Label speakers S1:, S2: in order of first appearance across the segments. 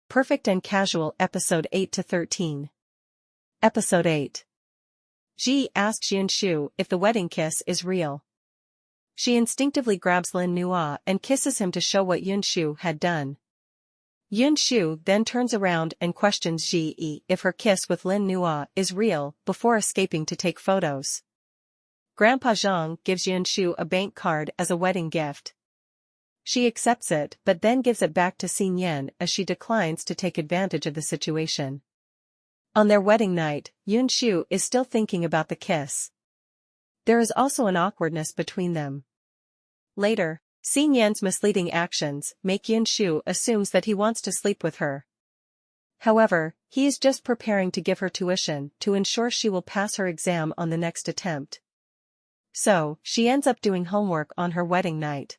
S1: Perfect and Casual Episode 8 to 13. Episode 8. Zhi Yi asks Yun Shu if the wedding kiss is real. She instinctively grabs Lin Nuo and kisses him to show what Yun Shu had done. Yun Shu then turns around and questions Zhi Yi if her kiss with Lin Nuo is real before escaping to take photos. Grandpa Zhang gives Yun Shu a bank card as a wedding gift. She accepts it but then gives it back to Si Nian as she declines to take advantage of the situation. On their wedding night, Yun Shu is still thinking about the kiss. There is also an awkwardness between them. Later, Si Nian's misleading actions make Yun Shu assumes that he wants to sleep with her. However, he is just preparing to give her tuition to ensure she will pass her exam on the next attempt. So, she ends up doing homework on her wedding night.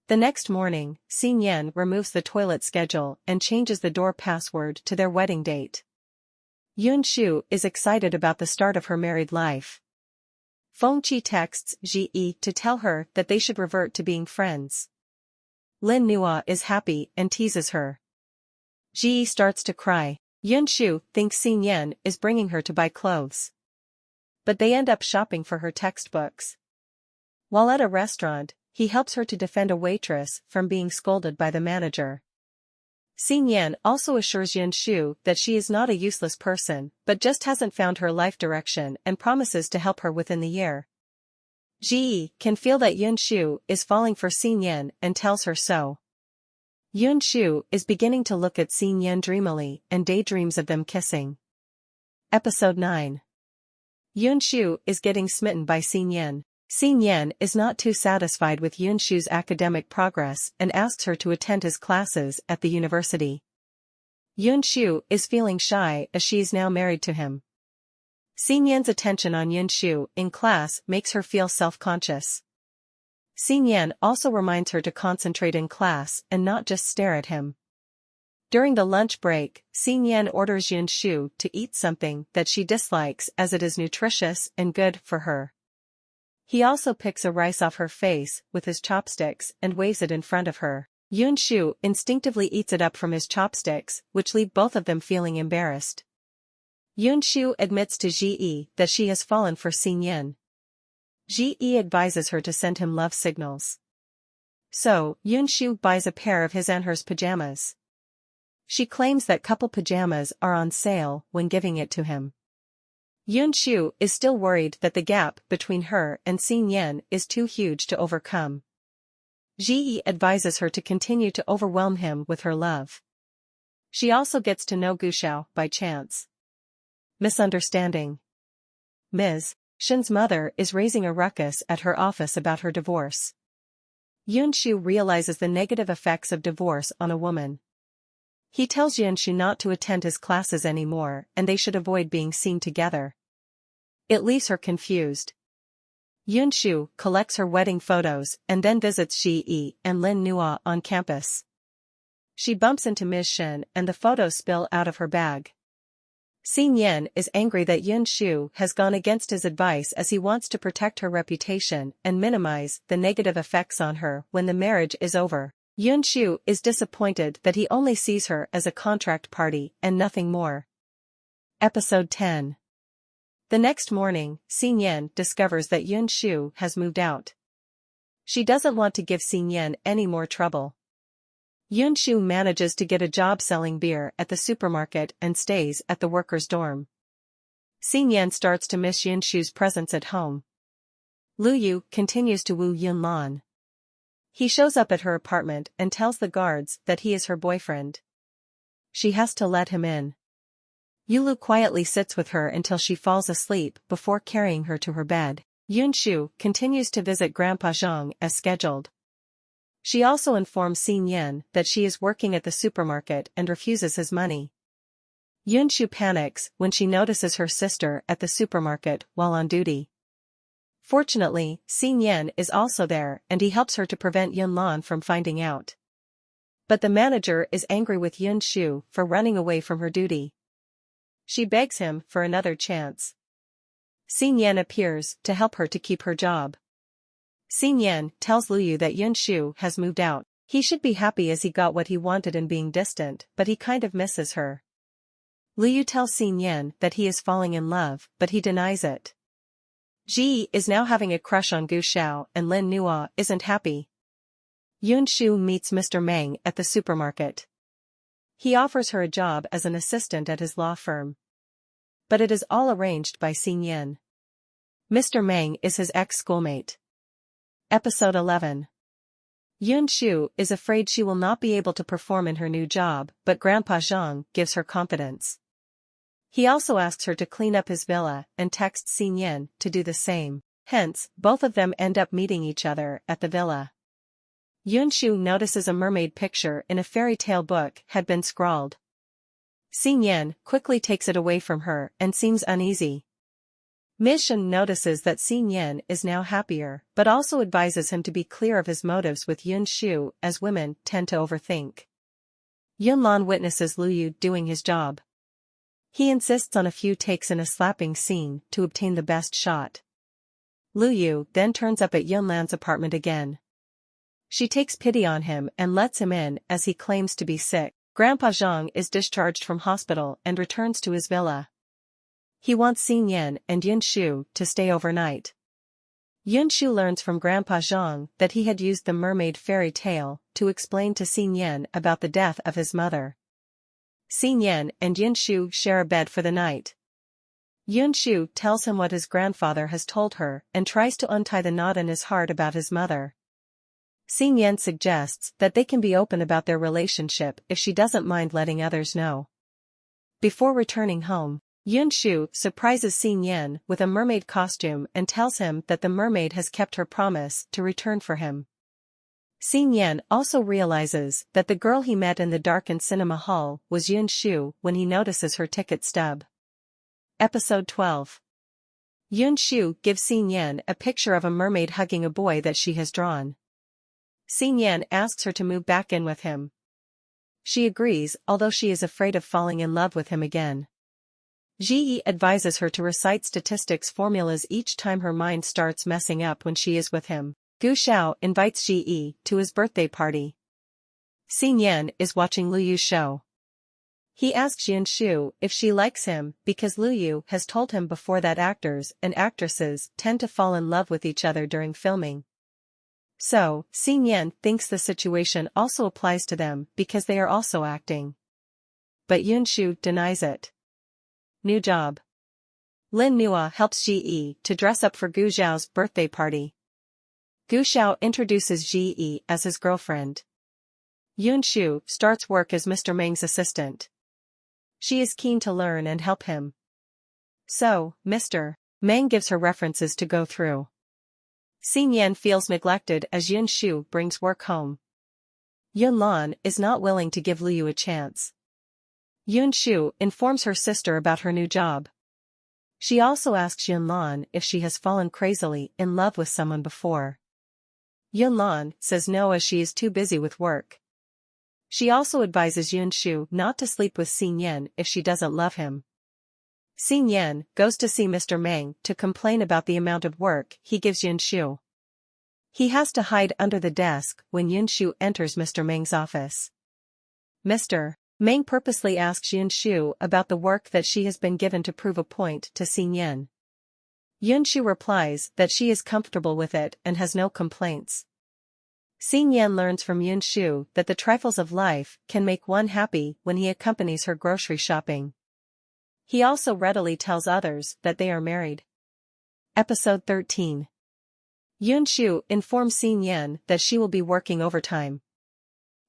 S1: The next morning, Si Nian removes the toilet schedule and changes the door password to their wedding date. Yun Shu is excited about the start of her married life. Feng Qi texts Zhi Yi to tell her that they should revert to being friends. Lin Nuo is happy and teases her. Zhi Yi starts to cry. Yun Shu thinks Si Nian is bringing her to buy clothes. But they end up shopping for her textbooks. While at a restaurant, he helps her to defend a waitress from being scolded by the manager. Si Nian also assures Yun Shu that she is not a useless person but just hasn't found her life direction and promises to help her within the year. Zhi Yi can feel that Yun Shu is falling for Si Nian and tells her so. Yun Shu is beginning to look at Si Nian dreamily and daydreams of them kissing. Episode 9. Yun Shu is getting smitten by Si Nian. Si Nian is not too satisfied with Yun Shu's academic progress and asks her to attend his classes at the university. Yun Shu is feeling shy as she is now married to him. Si Nian's attention on Yun Shu in class makes her feel self-conscious. Si Nian also reminds her to concentrate in class and not just stare at him. During the lunch break, Si Nian orders Yun Shu to eat something that she dislikes as it is nutritious and good for her. He also picks a rice off her face with his chopsticks and waves it in front of her. Yun Shu instinctively eats it up from his chopsticks, which leave both of them feeling embarrassed. Yun Shu admits to Zhi Yi that she has fallen for Si Nian. Zhi Yi advises her to send him love signals. So, Yun Shu buys a pair of his and hers pajamas. She claims that couple pajamas are on sale when giving it to him. Yun Shu is still worried that the gap between her and Si Nian is too huge to overcome. Zhi Yi advises her to continue to overwhelm him with her love. She also gets to know Gushao by chance. Misunderstanding. Ms. Shen's mother is raising a ruckus at her office about her divorce. Yun Shu realizes the negative effects of divorce on a woman. He tells Yun Shu not to attend his classes anymore and they should avoid being seen together. It leaves her confused. Yun Shu collects her wedding photos and then visits Zhi Yi and Lin Nuo on campus. She bumps into Ms. Shen and the photos spill out of her bag. Si Nian is angry that Yun Shu has gone against his advice as he wants to protect her reputation and minimize the negative effects on her when the marriage is over. Yun Shu is disappointed that he only sees her as a contract party and nothing more. Episode 10. The next morning, Si Nian discovers that Yun Shu has moved out. She doesn't want to give Si Nian any more trouble. Yun Shu manages to get a job selling beer at the supermarket and stays at the workers' dorm. Si Nian starts to miss Yun Shu's presence at home. Lu Yu continues to woo Yun Lan. He shows up at her apartment and tells the guards that he is her boyfriend. She has to let him in. Yulu quietly sits with her until she falls asleep before carrying her to her bed. Yun Shu continues to visit Grandpa Zhang as scheduled. She also informs Si Nian that she is working at the supermarket and refuses his money. Yun Shu panics when she notices her sister at the supermarket while on duty. Fortunately, Si Nian is also there and he helps her to prevent Yun Lan from finding out. But the manager is angry with Yun Shu for running away from her duty. She begs him for another chance. Si Nian appears to help her to keep her job. Si Nian tells Lu Yu that Yun Shu has moved out. He should be happy as he got what he wanted in being distant, but he kind of misses her. Lu Yu tells Si Nian that he is falling in love, but he denies it. Zhi Yi is now having a crush on Gu Xiao and Lin Nuo isn't happy. Yun Shu meets Mr. Meng at the supermarket. He offers her a job as an assistant at his law firm. But it is all arranged by Si Nian. Mr. Meng is his ex-schoolmate. Episode 11. Yun Shu is afraid she will not be able to perform in her new job, but Grandpa Zhang gives her confidence. He also asks her to clean up his villa and texts Si Nian to do the same. Hence, both of them end up meeting each other at the villa. Yun Shu notices a mermaid picture in a fairy tale book had been scrawled. Si Nian quickly takes it away from her and seems uneasy. Ms. Shen notices that Si Nian is now happier, but also advises him to be clear of his motives with Yun Shu as women tend to overthink. Yun Lan witnesses Lu Yu doing his job. He insists on a few takes in a slapping scene to obtain the best shot. Lu Yu then turns up at Yun Lan's apartment again. She takes pity on him and lets him in as he claims to be sick. Grandpa Zhang is discharged from hospital and returns to his villa. He wants Si Nian and Yun Shu to stay overnight. Yun Shu learns from Grandpa Zhang that he had used the mermaid fairy tale to explain to Si Nian about the death of his mother. Si Nian and Yun Shu share a bed for the night. Yun Shu tells him what his grandfather has told her and tries to untie the knot in his heart about his mother. Si Nian suggests that they can be open about their relationship if she doesn't mind letting others know. Before returning home, Yun Shu surprises Si Nian with a mermaid costume and tells him that the mermaid has kept her promise to return for him. Si Nian also realizes that the girl he met in the darkened cinema hall was Yun Shu when he notices her ticket stub. Episode 12. Yun Shu gives Si Nian a picture of a mermaid hugging a boy that she has drawn. Si Nian asks her to move back in with him. She agrees, although she is afraid of falling in love with him again. Zhi Yi advises her to recite statistics formulas each time her mind starts messing up when she is with him. Gu Xiao invites Zhi Yi to his birthday party. Si Nian is watching Lu Yu's show. He asks Yun Shu if she likes him because Lu Yu has told him before that actors and actresses tend to fall in love with each other during filming. So, Si Nian thinks the situation also applies to them because they are also acting. But Yun Shu denies it. New job. Lin Nuo helps Zhi Yi to dress up for Gu Xiao's birthday party. Gu Xiao introduces Zhi Yi as his girlfriend. Yun Shu starts work as Mr. Meng's assistant. She is keen to learn and help him. So, Mr. Meng gives her references to go through. Si Nian feels neglected as Yun Shu brings work home. Yun Lan is not willing to give Lu Yu a chance. Yun Shu informs her sister about her new job. She also asks Yun Lan if she has fallen crazily in love with someone before. Yun Lan says no as she is too busy with work. She also advises Yun Shu not to sleep with Si Nian if she doesn't love him. Si Nian goes to see Mr. Meng to complain about the amount of work he gives Yun Shu. He has to hide under the desk when Yun Shu enters Mr. Meng's office. Mr. Meng purposely asks Yun Shu about the work that she has been given to prove a point to Si Nian. Yun Shu replies that she is comfortable with it and has no complaints. Si Nian learns from Yun Shu that the trifles of life can make one happy when he accompanies her grocery shopping. He also readily tells others that they are married. Episode 13. Yun Shu informs Si Nian that she will be working overtime.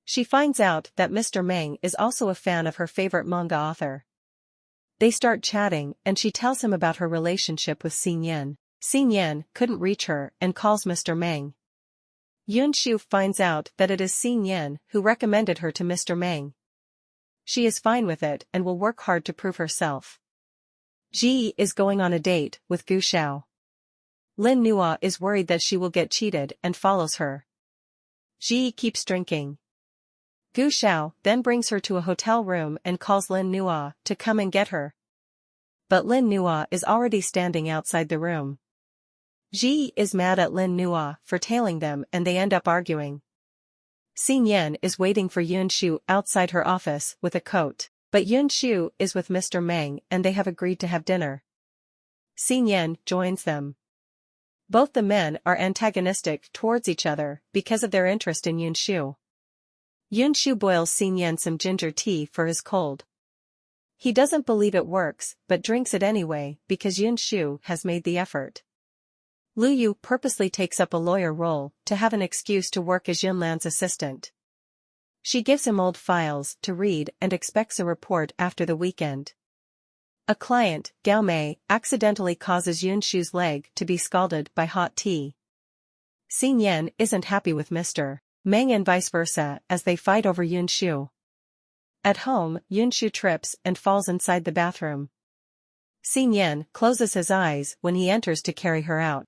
S1: She finds out that Mr. Meng is also a fan of her favorite manga author. They start chatting and she tells him about her relationship with Si Nian. Si Nian couldn't reach her and calls Mr. Meng. Yun Shu finds out that it is Si Nian who recommended her to Mr. Meng. She is fine with it and will work hard to prove herself. Zhi Yi is going on a date with Gu Xiao. Lin Nuo is worried that she will get cheated and follows her. Zhi Yi keeps drinking. Gu Xiao then brings her to a hotel room and calls Lin Nuo to come and get her. But Lin Nuo is already standing outside the room. Zhi Yi is mad at Lin Nuo for tailing them and they end up arguing. Si Nian is waiting for Yun Shu outside her office with a coat, but Yun Shu is with Mr. Meng and they have agreed to have dinner. Si Nian joins them. Both the men are antagonistic towards each other because of their interest in Yun Shu. Yun Shu boils Si Nian some ginger tea for his cold. He doesn't believe it works but drinks it anyway because Yun Shu has made the effort. Lu Yu purposely takes up a lawyer role to have an excuse to work as Yunlan's assistant. She gives him old files to read and expects a report after the weekend. A client, Gao Mei, accidentally causes Yun Shu's leg to be scalded by hot tea. Si Nian isn't happy with Mr. Meng and vice versa as they fight over Yun Shu. At home, Yun Shu trips and falls inside the bathroom. Si Nian closes his eyes when he enters to carry her out.